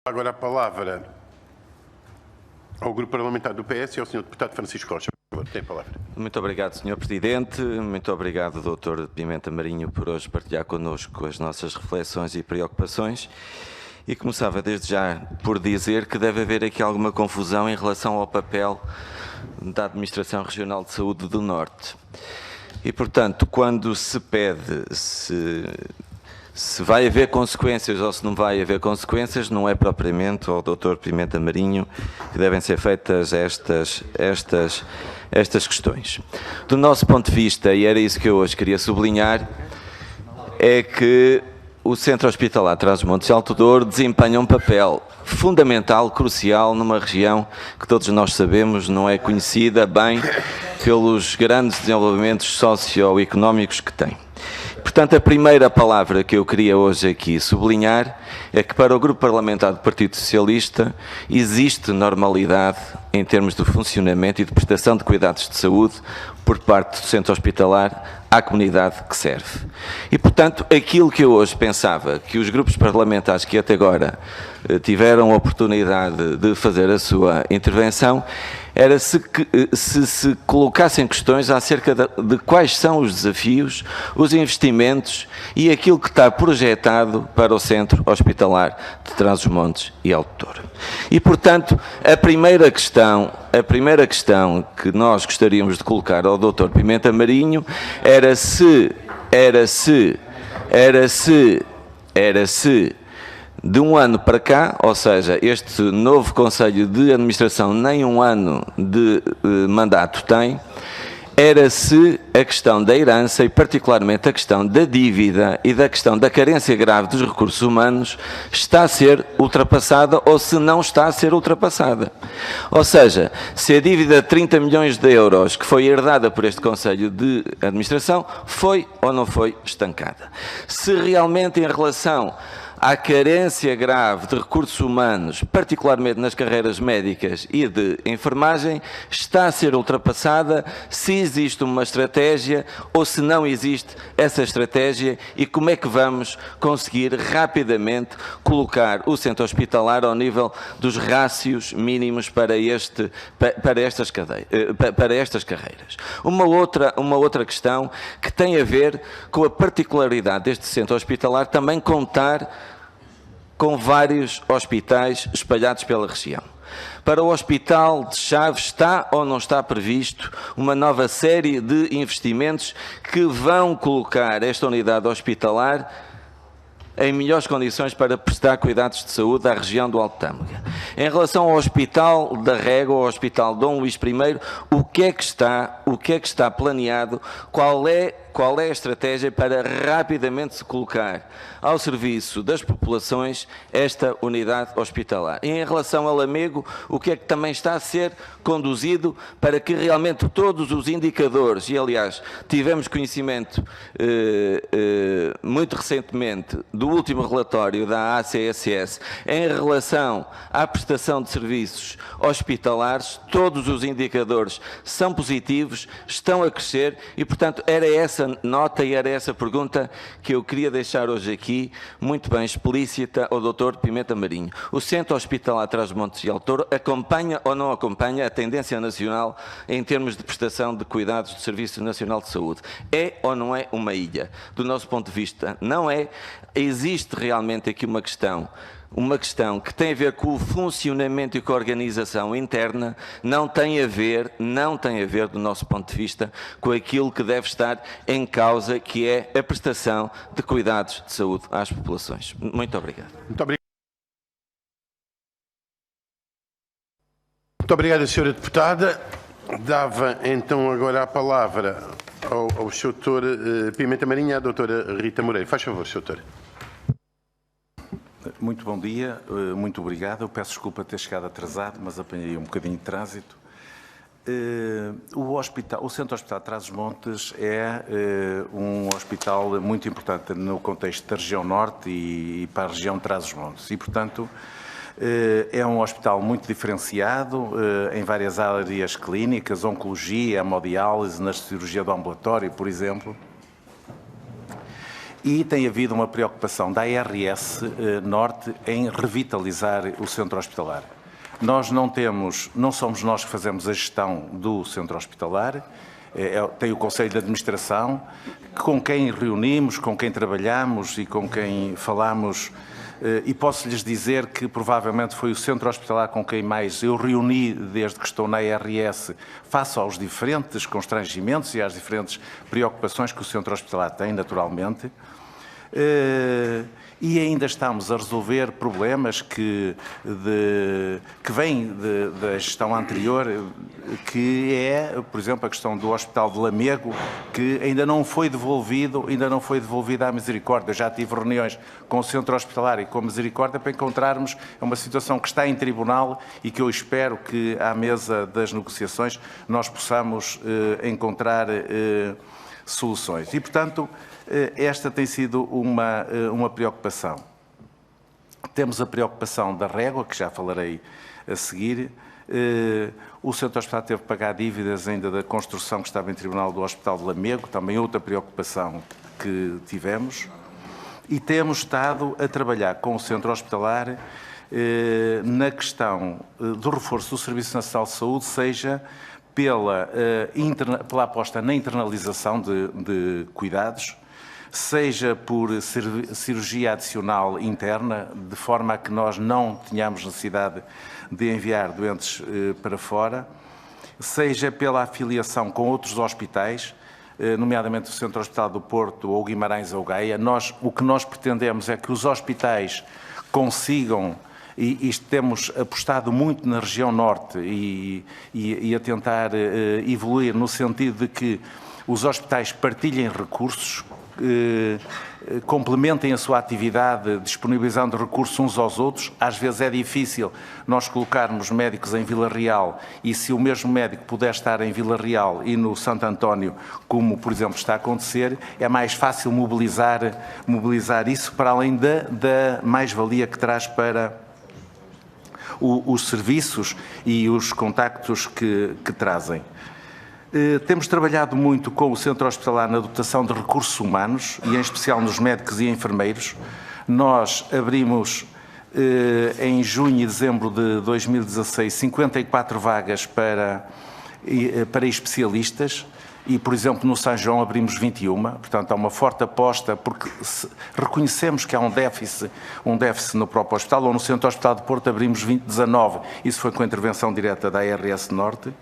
Agora a palavra ao Grupo Parlamentar do PS e ao Sr. Deputado Francisco Rocha. Tem a palavra. Muito obrigado, Sr. Presidente. Muito obrigado, Dr. Pimenta Marinho, por hoje partilhar connosco as nossas reflexões e preocupações. E começava desde já por dizer que deve haver aqui alguma confusão em relação ao papel da Administração Regional de Saúde do Norte. E, portanto, quando se pede se vai haver consequências ou se não vai haver consequências, não é propriamente ao Dr. Pimenta Marinho que devem ser feitas estas questões. Do nosso ponto de vista, e era isso que eu hoje queria sublinhar, é que o Centro Hospitalar Trás-os-Montes e Alto Douro desempenha um papel fundamental, crucial, numa região que todos nós sabemos não é conhecida bem pelos grandes desenvolvimentos socioeconómicos que tem. Portanto, a primeira palavra que eu queria hoje aqui sublinhar é que para o Grupo Parlamentar do Partido Socialista existe normalidade em termos de funcionamento e de prestação de cuidados de saúde por parte do Centro Hospitalar à comunidade que serve. E, portanto, aquilo que eu hoje pensava que os grupos parlamentares que até agora tiveram a oportunidade de fazer a sua intervenção era se colocassem questões acerca de quais são os desafios, os investimentos e aquilo que está projetado para o Centro Hospitalar de Trás-os-Montes e Alto Douro. E, portanto, a primeira questão que nós gostaríamos de colocar ao Dr. Pimenta Marinho era se de um ano para cá, ou seja, este novo Conselho de Administração nem um ano de mandato tem, era se a questão da herança e particularmente a questão da dívida e da questão da carência grave dos recursos humanos está a ser ultrapassada ou se não está a ser ultrapassada. Ou seja, se a dívida de 30 milhões de euros que foi herdada por este Conselho de Administração foi ou não foi estancada. Se realmente em relação à carência grave de recursos humanos, particularmente nas carreiras médicas e de enfermagem, está a ser ultrapassada, se existe uma estratégia ou se não existe essa estratégia e como é que vamos conseguir rapidamente colocar o centro hospitalar ao nível dos rácios mínimos para estas carreiras. Uma outra questão que tem a ver com a particularidade deste centro hospitalar também contar com vários hospitais espalhados pela região. Para o Hospital de Chaves está ou não está previsto uma nova série de investimentos que vão colocar esta unidade hospitalar em melhores condições para prestar cuidados de saúde à região do Alto Tâmega. Em relação ao Hospital da Régua, ao Hospital Dom Luís I, o que é que está planeado, qual é a estratégia para rapidamente se colocar ao serviço das populações esta unidade hospitalar? E em relação a Lamego, o que é que também está a ser conduzido para que realmente todos os indicadores, e aliás tivemos conhecimento muito recentemente do último relatório da ACSS em relação à prestação de serviços hospitalares, todos os indicadores são positivos, estão a crescer e, portanto, era essa nota e era essa pergunta que eu queria deixar hoje aqui, muito bem explícita ao Dr. Pimenta Marinho. O Centro Hospitalar Trás-os-Montes e Alto Douro acompanha ou não acompanha a tendência nacional em termos de prestação de cuidados do Serviço Nacional de Saúde? É ou não é uma ilha? Do nosso ponto de vista, não é. Existe realmente aqui uma questão que tem a ver com o funcionamento e com a organização interna, não tem a ver, do nosso ponto de vista, com aquilo que deve estar em causa, que é a prestação de cuidados de saúde às populações. Muito obrigado. Muito obrigado, Sra. Deputada. Dava então agora a palavra ao Sr. Pimenta Marinho e à Dra. Rita Moreira. Faz favor, Sr. Doutor. Muito bom dia, muito obrigado. Eu peço desculpa ter chegado atrasado, mas apanhei um bocadinho de trânsito. O Centro Hospitalar de Trás-os-Montes é um hospital muito importante no contexto da região norte e para a região de Trás-os-Montes. E, portanto, é um hospital muito diferenciado em várias áreas clínicas, oncologia, hemodiálise, na cirurgia do ambulatório, por exemplo. E tem havido uma preocupação da ARS Norte em revitalizar o centro hospitalar. Nós não somos nós que fazemos a gestão do centro hospitalar, tem o Conselho de Administração, com quem reunimos, com quem trabalhamos e com quem falamos, e posso-lhes dizer que provavelmente foi o centro hospitalar com quem mais eu reuni desde que estou na ARS, face aos diferentes constrangimentos e às diferentes preocupações que o centro hospitalar tem, naturalmente. E ainda estamos a resolver problemas que vêm da gestão anterior, que é, por exemplo, a questão do Hospital de Lamego, que ainda não foi devolvido à Misericórdia. Eu já tive reuniões com o Centro Hospitalar e com a Misericórdia para encontrarmos uma situação que está em tribunal e que eu espero que, à mesa das negociações, nós possamos encontrar soluções. E, portanto, esta tem sido uma preocupação. Temos a preocupação da régua, que já falarei a seguir. O Centro Hospitalar teve que pagar dívidas ainda da construção que estava em tribunal do Hospital de Lamego, também outra preocupação que tivemos. E temos estado a trabalhar com o Centro Hospitalar na questão do reforço do Serviço Nacional de Saúde, seja pela aposta na internalização de cuidados, seja por cirurgia adicional interna, de forma a que nós não tenhamos necessidade de enviar doentes para fora, seja pela afiliação com outros hospitais, nomeadamente o Centro Hospital do Porto, ou Guimarães ou Gaia. O que nós pretendemos é que os hospitais consigam, e temos apostado muito na região norte e a tentar evoluir no sentido de que os hospitais partilhem recursos, complementem a sua atividade disponibilizando recursos uns aos outros. Às vezes é difícil nós colocarmos médicos em Vila Real e se o mesmo médico puder estar em Vila Real e no Santo António, como por exemplo está a acontecer, é mais fácil mobilizar isso para além da mais-valia que traz para os serviços e os contactos que trazem. Temos trabalhado muito com o Centro Hospitalar na dotação de recursos humanos e em especial nos médicos e enfermeiros. Nós abrimos em junho e dezembro de 2016 54 vagas para especialistas e, por exemplo, no São João abrimos 21, portanto há uma forte aposta porque reconhecemos que há um déficit no próprio hospital, ou no Centro Hospital de Porto abrimos 19, isso foi com a intervenção direta da ARS Norte.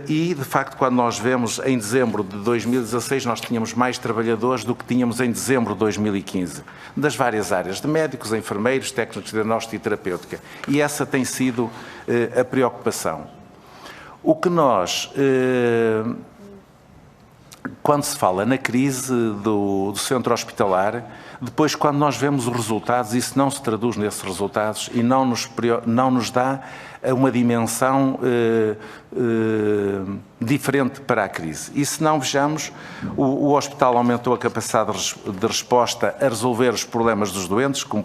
E, de facto, quando nós vemos em dezembro de 2016, nós tínhamos mais trabalhadores do que tínhamos em dezembro de 2015, das várias áreas, de médicos, enfermeiros, técnicos de diagnóstico e terapêutica. E essa tem sido a preocupação. O que nós, quando se fala na crise do centro hospitalar, depois, quando nós vemos os resultados, isso não se traduz nesses resultados e não nos dá uma dimensão diferente para a crise. E se não vejamos, o hospital aumentou a capacidade de resposta a resolver os problemas dos doentes, como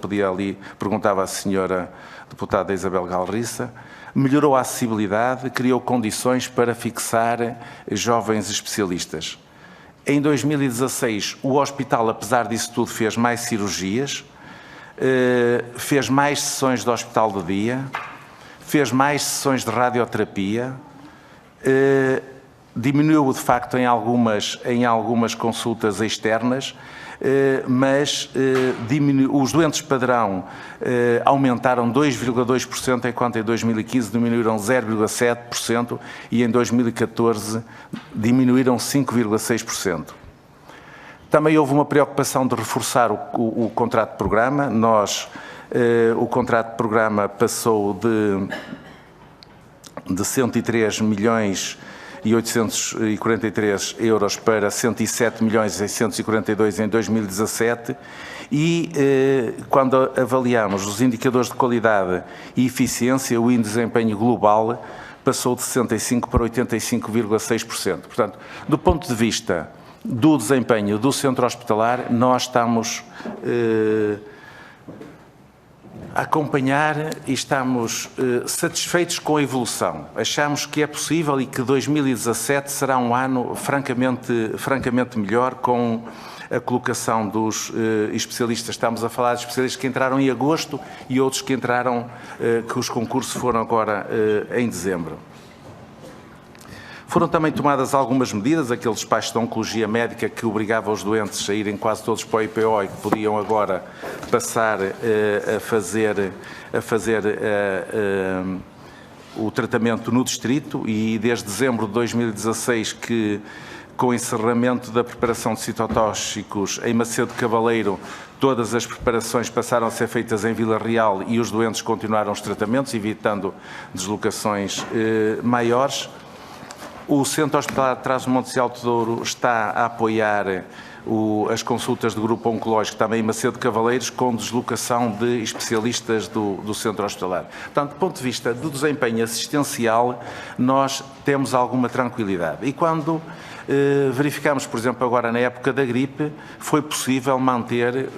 perguntava a senhora deputada Isabel Galriça, melhorou a acessibilidade, criou condições para fixar jovens especialistas. Em 2016, o hospital, apesar disso tudo, fez mais cirurgias, fez mais sessões de hospital de dia, fez mais sessões de radioterapia, diminuiu, de facto, em algumas consultas externas, mas os doentes padrão aumentaram 2,2%, enquanto em 2015 diminuíram 0,7% e em 2014 diminuíram 5,6%. Também houve uma preocupação de reforçar o contrato de programa. O contrato de programa passou de 103 milhões e 843 euros para 107 milhões e 642 em 2017 e quando avaliamos os indicadores de qualidade e eficiência, o índice de desempenho global passou de 65% para 85,6%. Portanto, do ponto de vista do desempenho do centro hospitalar, nós estamos a acompanhar e estamos satisfeitos com a evolução. Achamos que é possível e que 2017 será um ano francamente melhor, com a colocação dos especialistas. Estamos a falar de especialistas que entraram em agosto e outros que entraram, que os concursos foram agora em dezembro. Foram também tomadas algumas medidas, aquele despacho de oncologia médica que obrigava os doentes a irem quase todos para o IPO e que podiam agora passar a fazer o tratamento no distrito, e desde dezembro de 2016 que, com o encerramento da preparação de citotóxicos em Macedo Cavaleiro, todas as preparações passaram a ser feitas em Vila Real e os doentes continuaram os tratamentos, evitando deslocações maiores. O Centro Hospitalar de Trás-os-Montes e Alto Douro está a apoiar as consultas do grupo oncológico também em Macedo Cavaleiros, com deslocação de especialistas do centro hospitalar. Portanto, do ponto de vista do desempenho assistencial, nós temos alguma tranquilidade. E quando verificamos, por exemplo, agora na época da gripe, foi possível manter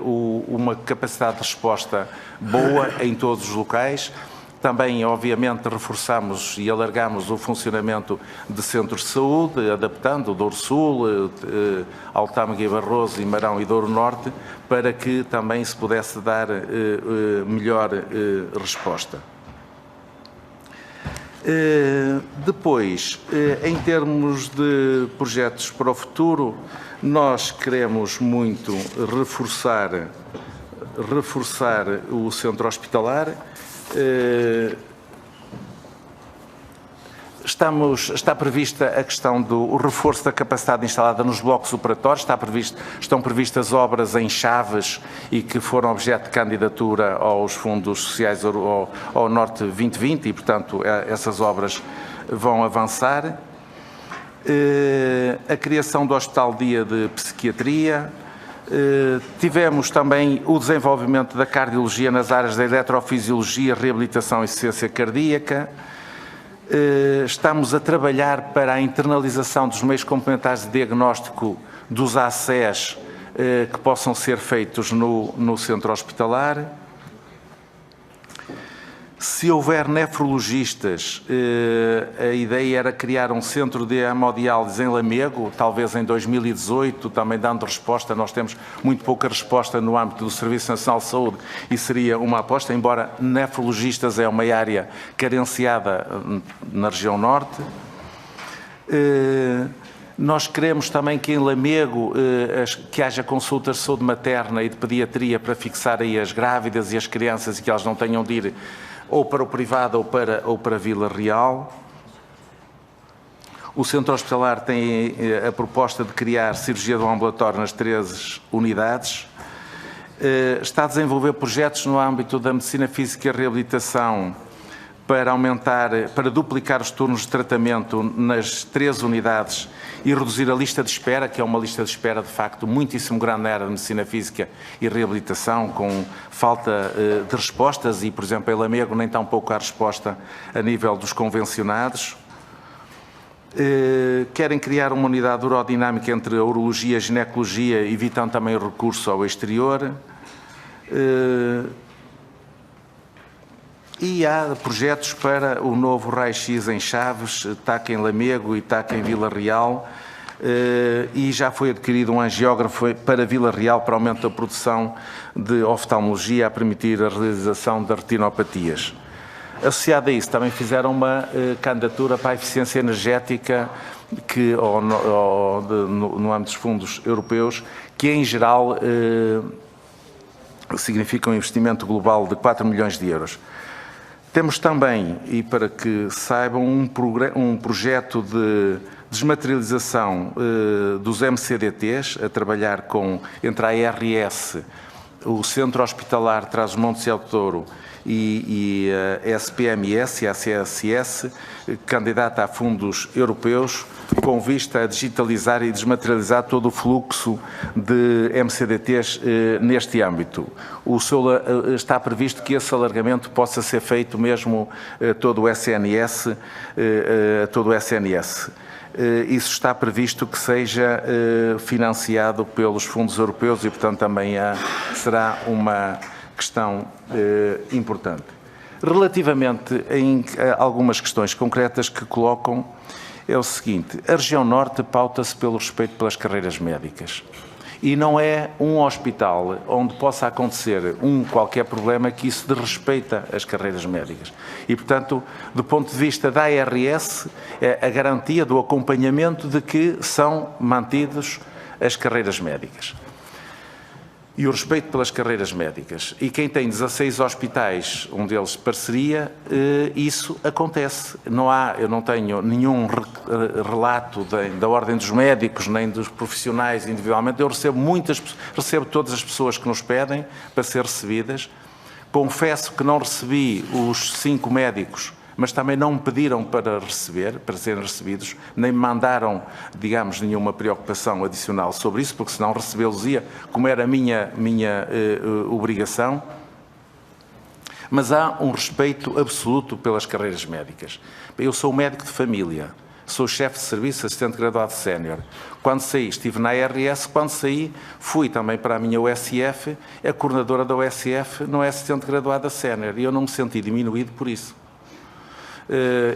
uma capacidade de resposta boa em todos os locais. Também, obviamente, reforçamos e alargamos o funcionamento de centros de saúde, adaptando o Douro Sul, Altâmega e Barroso, Marão e Douro Norte, para que também se pudesse dar melhor resposta. Depois, em termos de projetos para o futuro, nós queremos muito reforçar o centro hospitalar. Está prevista a questão do reforço da capacidade instalada nos blocos operatórios, estão previstas obras em Chaves e que foram objeto de candidatura aos fundos sociais ao Norte 2020 e, portanto, essas obras vão avançar. A criação do Hospital Dia de Psiquiatria. Tivemos também o desenvolvimento da cardiologia nas áreas da eletrofisiologia, reabilitação e assistência cardíaca. Estamos a trabalhar para a internalização dos meios complementares de diagnóstico dos ACES que possam ser feitos no centro hospitalar. Se houver nefrologistas, a ideia era criar um centro de hemodiálise em Lamego, talvez em 2018, também dando resposta. Nós temos muito pouca resposta no âmbito do Serviço Nacional de Saúde e seria uma aposta, embora nefrologistas é uma área carenciada na região norte. Nós queremos também que em Lamego que haja consultas de saúde materna e de pediatria para fixar aí as grávidas e as crianças e que elas não tenham de ir ou para o privado ou para Vila Real. O centro hospitalar tem a proposta de criar cirurgia do ambulatório nas 13 unidades. Está a desenvolver projetos no âmbito da medicina física e reabilitação para duplicar os turnos de tratamento nas 13 unidades e reduzir a lista de espera, que é uma lista de espera de facto muitíssimo grande na área de medicina física e reabilitação, com falta de respostas e, por exemplo, em Lamego nem tão pouco há resposta a nível dos convencionados. Querem criar uma unidade urodinâmica entre a urologia e a ginecologia, evitando também o recurso ao exterior. E há projetos para o novo raio-x em Chaves, TAC em Lamego e TAC em Vila Real, e já foi adquirido um angiógrafo para Vila Real para aumento da produção de oftalmologia, a permitir a realização das retinopatias. Associado a isso, também fizeram uma candidatura para a eficiência energética no âmbito dos fundos europeus, que em geral significa um investimento global de 4 milhões de euros. Temos também, e para que saibam, um projeto de desmaterialização dos MCDTs, a trabalhar entre a ARS, o Centro Hospitalar de Trás-os-Montes e Alto Douro e a SPMS e a CSS, candidata a fundos europeus, com vista a digitalizar e desmaterializar todo o fluxo de MCDTs neste âmbito. Está previsto que esse alargamento possa ser feito mesmo todo o SNS, Isso está previsto que seja financiado pelos fundos europeus e, portanto, também será uma questão importante. Relativamente a algumas questões concretas que colocam, é o seguinte: a região norte pauta-se pelo respeito pelas carreiras médicas E não é um hospital onde possa acontecer qualquer problema que isso desrespeita as carreiras médicas. E, portanto, do ponto de vista da ARS, é a garantia do acompanhamento de que são mantidos as carreiras médicas. E o respeito pelas carreiras médicas. E quem tem 16 hospitais, um deles parceria, isso acontece. Eu não tenho nenhum relato da Ordem dos Médicos, nem dos profissionais individualmente. Eu recebo todas as pessoas que nos pedem para ser recebidas. Confesso que não recebi os 5 médicos, mas também não me pediram para serem recebidos, nem me mandaram, digamos, nenhuma preocupação adicional sobre isso, porque senão recebê-los-ia, como era a minha obrigação. Mas há um respeito absoluto pelas carreiras médicas. Eu sou médico de família, sou chefe de serviço, assistente graduado sénior. Quando saí, estive na ARS, quando saí, fui também para a minha USF, a coordenadora da USF não é assistente graduada sénior, e eu não me senti diminuído por isso.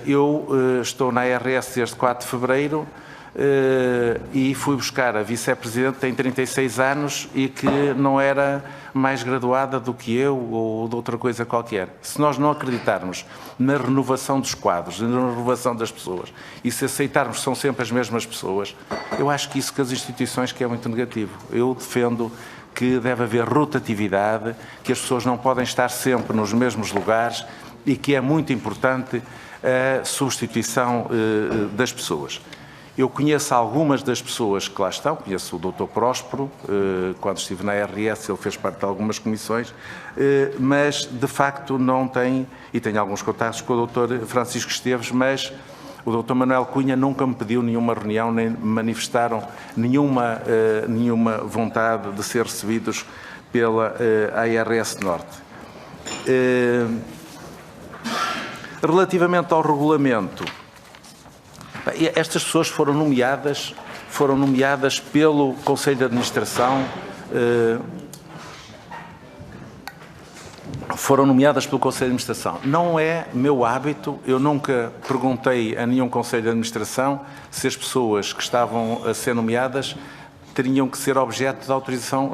Eu estou na ARS desde 4 de fevereiro e fui buscar a vice-presidente, tem 36 anos e que não era mais graduada do que eu ou de outra coisa qualquer. Se nós não acreditarmos na renovação dos quadros, na renovação das pessoas, e se aceitarmos que são sempre as mesmas pessoas, eu acho que isso que as instituições que é muito negativo. Eu defendo que deve haver rotatividade, que as pessoas não podem estar sempre nos mesmos lugares e que é muito importante a substituição das pessoas. Eu conheço algumas das pessoas que lá estão, conheço o Dr. Próspero, quando estive na ARS ele fez parte de algumas comissões, mas de facto não tem, e tenho alguns contactos com o Dr. Francisco Esteves, mas o Dr. Manuel Cunha nunca me pediu nenhuma reunião, nem manifestaram nenhuma vontade de ser recebidos pela ARS Norte. Relativamente ao regulamento, estas pessoas foram nomeadas pelo Conselho de Administração, Não é meu hábito, eu nunca perguntei a nenhum Conselho de Administração se as pessoas que estavam a ser nomeadas teriam que ser objeto de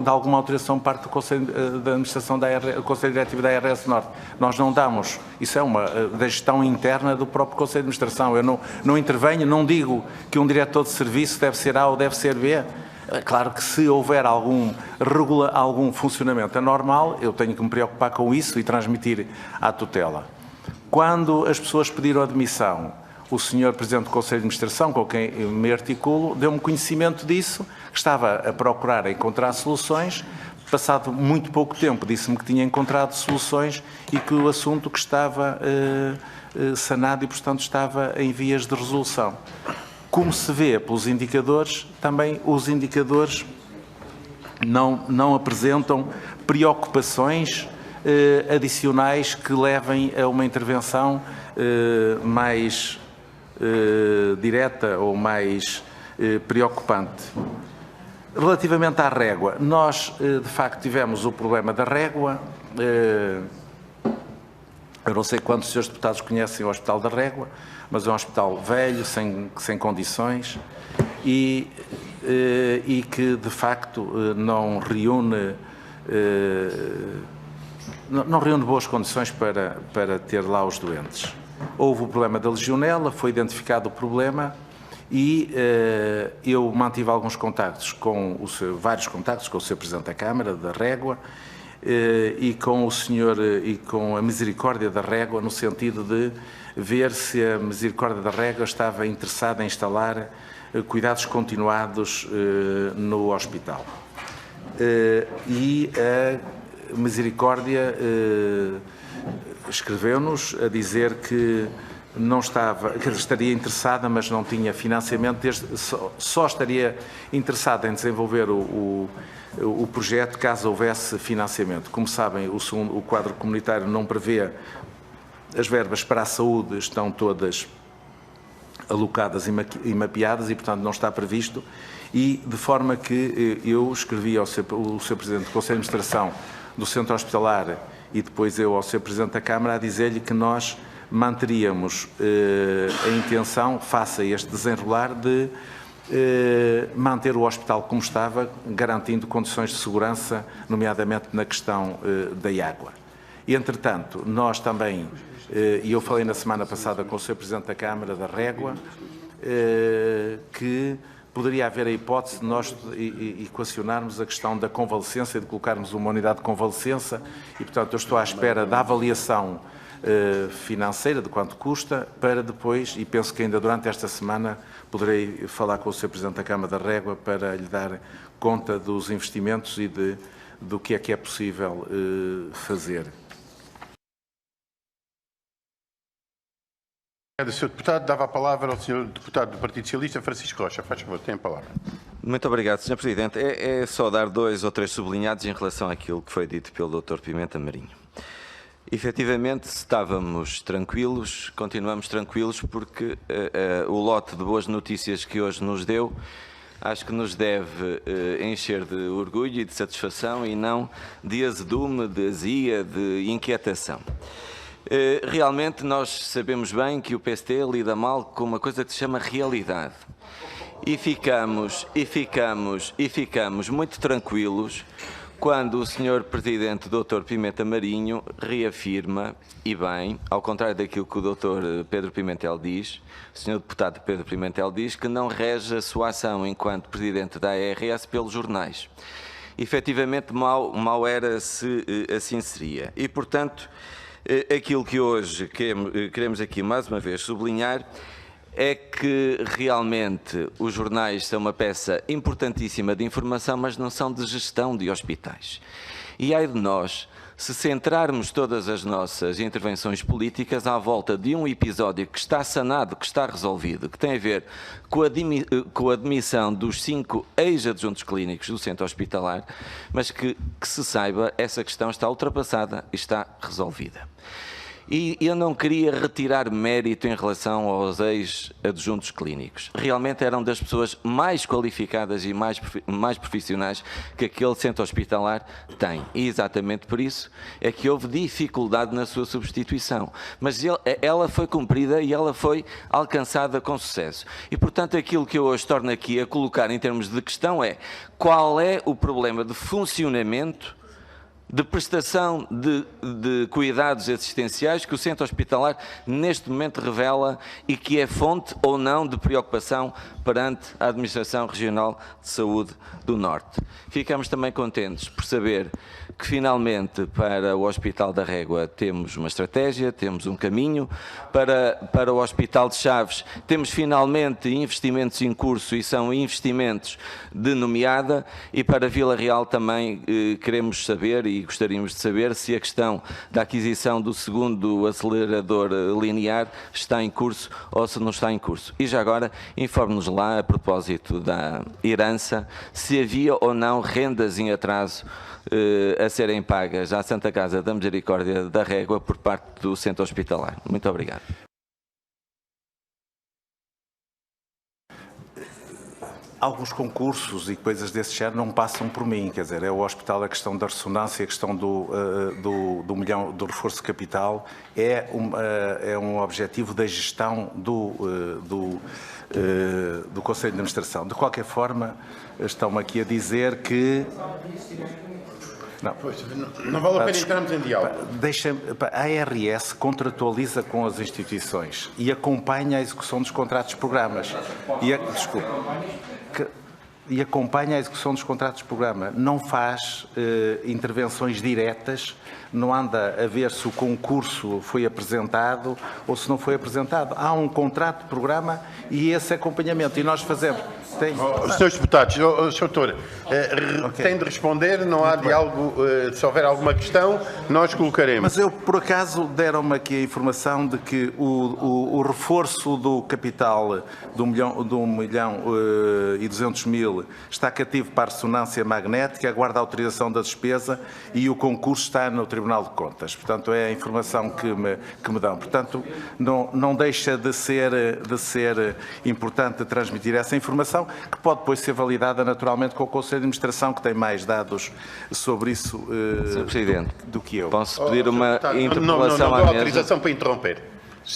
alguma autorização por parte do Conselho de Administração do Conselho Diretivo da ARS Norte. Nós não damos, isso é da gestão interna do próprio Conselho de Administração. Eu não intervenho, não digo que um diretor de serviço deve ser A ou deve ser B. É claro que se houver algum funcionamento anormal, eu tenho que me preocupar com isso e transmitir à tutela. Quando as pessoas pediram admissão, o senhor Presidente do Conselho de Administração, com quem me articulo, deu-me conhecimento disso, estava a procurar encontrar soluções. Passado muito pouco tempo, disse-me que tinha encontrado soluções e que o assunto que estava sanado e, portanto, estava em vias de resolução. Como se vê pelos indicadores, também os indicadores não apresentam preocupações adicionais que levem a uma intervenção mais direta ou mais preocupante. Relativamente à régua, nós de facto tivemos o problema da régua. Eu não sei quantos senhores deputados conhecem o Hospital da Régua, mas é um hospital velho, sem condições e que de facto não reúne boas condições para ter lá os doentes. Houve o problema da legionela, foi identificado o problema e eu mantive alguns contactos vários contactos com o Sr. Presidente da Câmara da Régua e com o senhor e com a Misericórdia da Régua, no sentido de ver se a Misericórdia da Régua estava interessada em instalar cuidados continuados no hospital. E a Misericórdia escreveu-nos a dizer que não estava, que estaria interessada, mas não tinha financiamento, só estaria interessada em desenvolver o projeto caso houvesse financiamento. Como sabem, o quadro comunitário não prevê, as verbas para a saúde estão todas alocadas e mapeadas e, portanto, não está previsto, e de forma que eu escrevi ao Sr. Presidente do Conselho de Administração do Centro Hospitalar e depois eu ao Sr. Presidente da Câmara a dizer-lhe que nós manteríamos a intenção, face a este desenrolar, de manter o hospital como estava, garantindo condições de segurança, nomeadamente na questão da água. E, entretanto, nós também, e eu falei na semana passada com o Sr. Presidente da Câmara da Régua, que poderia haver a hipótese de nós equacionarmos a questão da convalescença, de colocarmos uma unidade de convalescença, e, portanto, eu estou à espera da avaliação financeira, de quanto custa, para depois, e penso que ainda durante esta semana, poderei falar com o Sr. Presidente da Câmara da Régua para lhe dar conta dos investimentos e do que é possível fazer. Obrigado, Sr. Deputado. Dava a palavra ao Sr. Deputado do Partido Socialista, Francisco Rocha. Faz favor, tem a palavra. Muito obrigado, Sr. Presidente. É só dar 2 ou 3 sublinhados em relação àquilo que foi dito pelo Dr. Pimenta Marinho. Efetivamente, estávamos tranquilos, continuamos tranquilos, porque o lote de boas notícias que hoje nos deu, acho que nos deve encher de orgulho e de satisfação e não de azedume, de azia, de inquietação. Realmente nós sabemos bem que o PST lida mal com uma coisa que se chama realidade. E ficamos muito tranquilos quando o Sr. Presidente Dr. Pimenta Marinho reafirma, e bem, ao contrário daquilo que o Dr. Pedro Pimentel diz, o Sr. Deputado Pedro Pimentel diz que não rege a sua ação enquanto Presidente da ARS pelos jornais. Efetivamente, mal era se assim seria. E, portanto, aquilo que hoje queremos aqui mais uma vez sublinhar é que realmente os jornais são uma peça importantíssima de informação, mas não são de gestão de hospitais. E ai de nós, se centrarmos todas as nossas intervenções políticas à volta de um episódio que está sanado, que está resolvido, que tem a ver com a admissão dos 5 ex-adjuntos clínicos do centro hospitalar, mas que se saiba, essa questão está ultrapassada e está resolvida. E eu não queria retirar mérito em relação aos ex-adjuntos clínicos. Realmente eram das pessoas mais qualificadas e mais profissionais que aquele centro hospitalar tem. E exatamente por isso é que houve dificuldade na sua substituição. Mas ela foi cumprida e ela foi alcançada com sucesso. E, portanto, aquilo que eu hoje torno aqui a colocar em termos de questão é: qual é o problema de funcionamento, de prestação de cuidados assistenciais que o centro hospitalar neste momento revela e que é fonte ou não de preocupação perante a Administração Regional de Saúde do Norte. Ficamos também contentes por saber que finalmente para o Hospital da Régua temos uma estratégia, temos um caminho, para o Hospital de Chaves temos finalmente investimentos em curso e são investimentos de nomeada, e para Vila Real também queremos saber e gostaríamos de saber se a questão da aquisição do segundo acelerador linear está em curso ou se não está em curso. E já agora, informe-nos lá, a propósito da herança, se havia ou não rendas em atraso a serem pagas à Santa Casa da Misericórdia da Régua por parte do centro hospitalar. Muito obrigado. Alguns concursos e coisas desse género não passam por mim, quer dizer, é o hospital, a questão da ressonância, a questão do milhão, do reforço de capital, é um objetivo da gestão do Conselho de Administração. De qualquer forma, estão-me aqui a dizer que... Não vale a pena entrarmos em diálogo. A ARS contratualiza com as instituições e acompanha a execução dos contratos de programas. E acompanha a execução dos contratos de programa. Não faz intervenções diretas, não anda a ver se o concurso foi apresentado ou se não foi apresentado. Há um contrato de programa e esse acompanhamento. E nós fazemos... Os senhores deputados, Sr. Doutor, tem de responder, não há diálogo, se houver alguma questão, nós colocaremos. Mas eu, por acaso, deram-me aqui a informação de que o reforço do capital de 1.200.000 está cativo para a ressonância magnética, aguarda a autorização da despesa e o concurso está no Tribunal de Contas. Portanto, é a informação que me dão. Portanto, não deixa de ser importante transmitir essa informação, que pode depois ser validada naturalmente com o Conselho de Administração, que tem mais dados sobre isso Sr. Presidente, do que eu. Posso pedir uma interpelação não à dou mesa? autorização para interromper.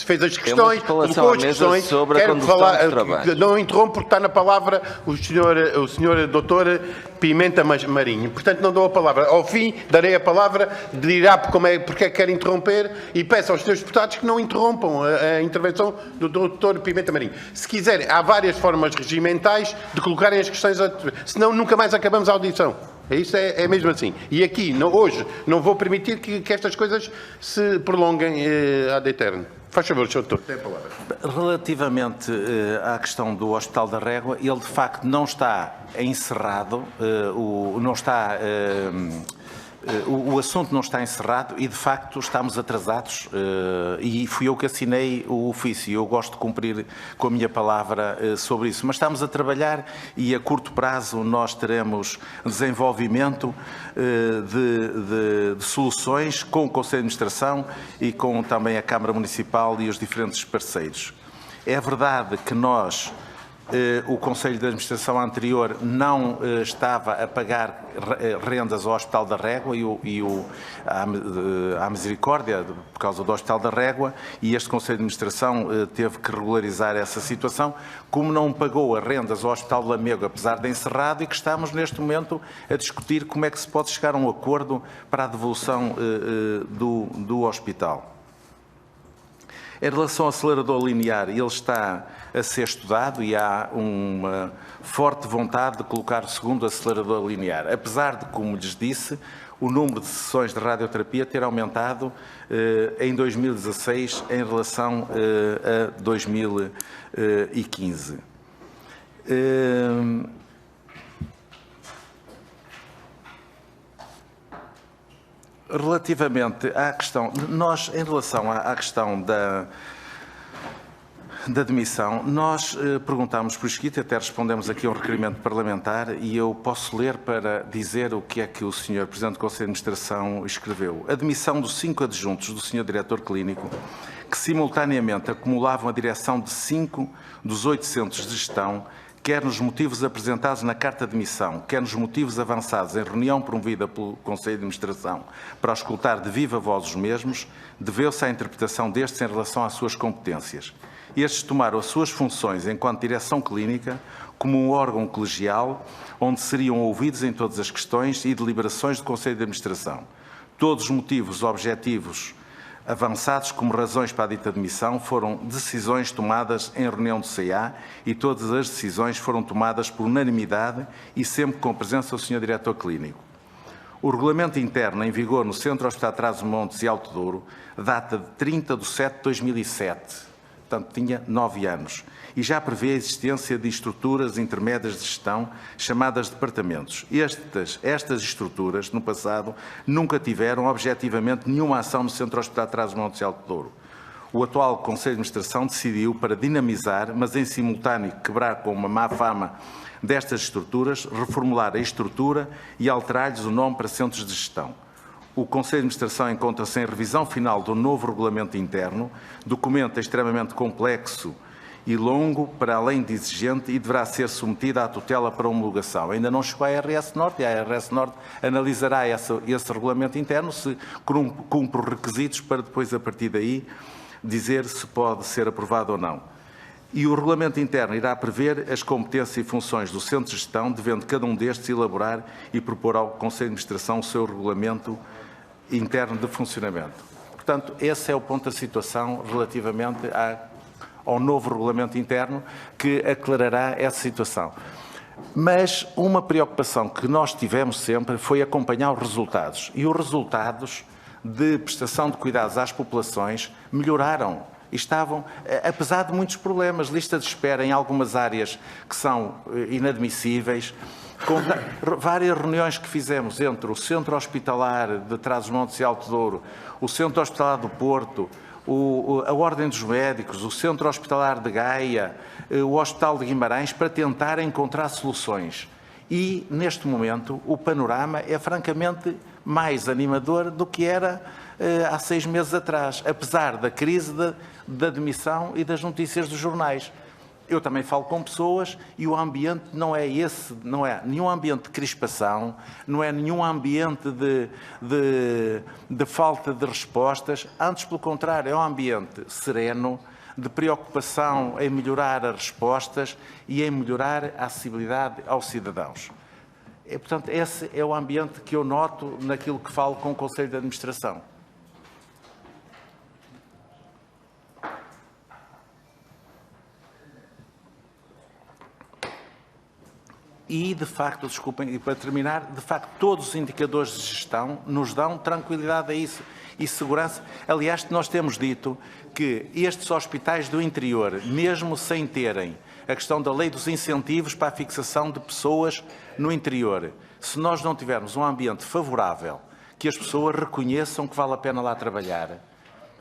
fez as questões, interpelação colocou à as mesa questões, sobre a quero condução falar, dos trabalhos. não interrompo porque está na palavra o senhor doutor Pimenta Marinho. Portanto, não dou a palavra. Ao fim, darei a palavra, dirá porque é que quer interromper e peço aos senhores deputados que não interrompam a intervenção do doutor Pimenta Marinho. Se quiserem, há várias formas regimentais de colocarem as questões, senão nunca mais acabamos a audição. Isso é mesmo assim. E aqui, hoje, não vou permitir que estas coisas se prolonguem ad eterno. Faz favor, Sr. Doutor, tem a palavra. Relativamente à questão do Hospital da Régua, ele de facto não está encerrado, o assunto não está encerrado e de facto estamos atrasados e fui eu que assinei o ofício. Eu gosto de cumprir com a minha palavra sobre isso, mas estamos a trabalhar e a curto prazo nós teremos desenvolvimento de soluções com o Conselho de Administração e com também a Câmara Municipal e os diferentes parceiros. É verdade que nós, o Conselho de Administração anterior não estava a pagar rendas ao Hospital da Régua à Misericórdia por causa do Hospital da Régua e este Conselho de Administração teve que regularizar essa situação, como não pagou as rendas ao Hospital de Lamego, apesar de encerrado, e que estamos neste momento a discutir como é que se pode chegar a um acordo para a devolução do hospital. Em relação ao acelerador linear, ele está a ser estudado e há uma forte vontade de colocar o segundo acelerador linear. Apesar de, como lhes disse, o número de sessões de radioterapia ter aumentado em 2016 em relação a 2015. Relativamente à questão, nós, em relação à questão da demissão, nós perguntámos por escrito, até respondemos aqui a um requerimento parlamentar e eu posso ler para dizer o que é que o Sr. Presidente do Conselho de Administração escreveu. A demissão dos 5 adjuntos do Sr. Diretor Clínico, que simultaneamente acumulavam a direção de 5 dos 8 centros de gestão, quer nos motivos apresentados na carta de admissão, quer nos motivos avançados em reunião promovida pelo Conselho de Administração para escutar de viva voz os mesmos, deveu-se à interpretação destes em relação às suas competências. Estes tomaram as suas funções enquanto direção clínica como um órgão colegial onde seriam ouvidos em todas as questões e deliberações do Conselho de Administração. Todos os motivos objetivos avançados como razões para a dita demissão foram decisões tomadas em reunião do CA e todas as decisões foram tomadas por unanimidade e sempre com a presença do Sr. Diretor Clínico. O regulamento interno em vigor no Centro Hospitalar Trás-os-Montes e Alto Douro data de 30 de 7 de 2007, portanto tinha 9 anos, e já prevê a existência de estruturas intermédias de gestão chamadas departamentos. Estas estruturas, no passado, nunca tiveram objetivamente nenhuma ação no Centro Hospitalar Trás-os-Montes e Alto Douro. O atual Conselho de Administração decidiu, para dinamizar, mas em simultâneo quebrar com uma má fama destas estruturas, reformular a estrutura e alterar-lhes o nome para centros de gestão. O Conselho de Administração encontra-se em revisão final do novo regulamento interno, documento extremamente complexo e longo, para além de exigente, e deverá ser submetida à tutela para homologação. Ainda não chegou à ARS Norte, e a ARS Norte analisará esse regulamento interno, se cumpre os requisitos, para depois, a partir daí, dizer se pode ser aprovado ou não. E o regulamento interno irá prever as competências e funções do Centro de Gestão, devendo cada um destes elaborar e propor ao Conselho de Administração o seu regulamento interno de funcionamento. Portanto, esse é o ponto da situação relativamente ao novo regulamento interno, que aclarará essa situação. Mas uma preocupação que nós tivemos sempre foi acompanhar os resultados. E os resultados de prestação de cuidados às populações melhoraram. Estavam, apesar de muitos problemas, lista de espera em algumas áreas que são inadmissíveis, com várias reuniões que fizemos entre o Centro Hospitalar de Trás-os-Montes e Alto Douro, o Centro Hospitalar do Porto, a Ordem dos Médicos, o Centro Hospitalar de Gaia, o Hospital de Guimarães, para tentar encontrar soluções. E, neste momento, o panorama é francamente mais animador do que era há 6 meses atrás, apesar da crise da demissão e das notícias dos jornais. eu também falo com pessoas e o ambiente não é esse, não é nenhum ambiente de crispação, não é nenhum ambiente de falta de respostas, antes pelo contrário, é um ambiente sereno, de preocupação em melhorar as respostas e em melhorar a acessibilidade aos cidadãos. E, portanto, esse é o ambiente que eu noto naquilo que falo com o Conselho de Administração. E, de facto, desculpem, e para terminar, de facto, todos os indicadores de gestão nos dão tranquilidade a isso e segurança. Aliás, nós temos dito que estes hospitais do interior, mesmo sem terem a questão da lei dos incentivos para a fixação de pessoas no interior, se nós não tivermos um ambiente favorável, que as pessoas reconheçam que vale a pena lá trabalhar,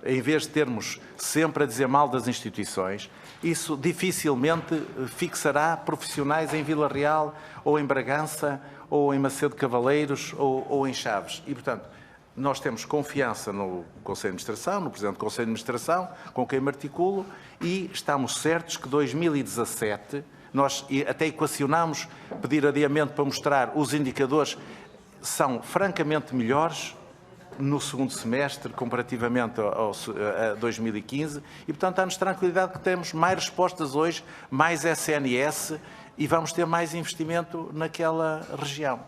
em vez de termos sempre a dizer mal das instituições, isso dificilmente fixará profissionais em Vila Real, ou em Bragança, ou em Macedo Cavaleiros, ou em Chaves. E, portanto, nós temos confiança no Conselho de Administração, no Presidente do Conselho de Administração, com quem me articulo, e estamos certos que 2017, nós até equacionamos pedir adiamento para mostrar os indicadores, são francamente melhores no segundo semestre, comparativamente a 2015, e, portanto, dá-nos tranquilidade que temos mais respostas hoje, mais SNS, e vamos ter mais investimento naquela região.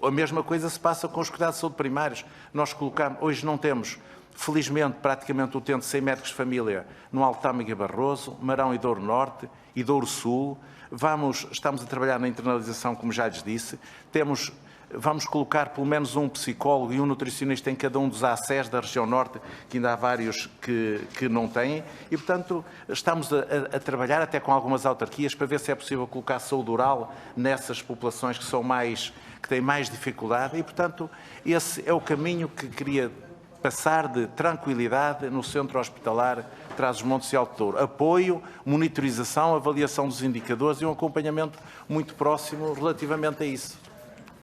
A mesma coisa se passa com os cuidados de saúde primários. Nós colocamos, hoje não temos, felizmente, praticamente utente 100 médicos de família no Altâmega e Barroso, Marão e Douro Norte e Douro Sul. Estamos a trabalhar na internalização, como já lhes disse. Vamos colocar pelo menos um psicólogo e um nutricionista em cada um dos ACES da região norte, que ainda há vários que não têm. E, portanto, estamos a trabalhar até com algumas autarquias para ver se é possível colocar saúde oral nessas populações que têm mais dificuldade. E, portanto, esse é o caminho que queria passar, de tranquilidade no centro hospitalar Trás-os-Montes e Alto Douro. Apoio, monitorização, avaliação dos indicadores e um acompanhamento muito próximo relativamente a isso.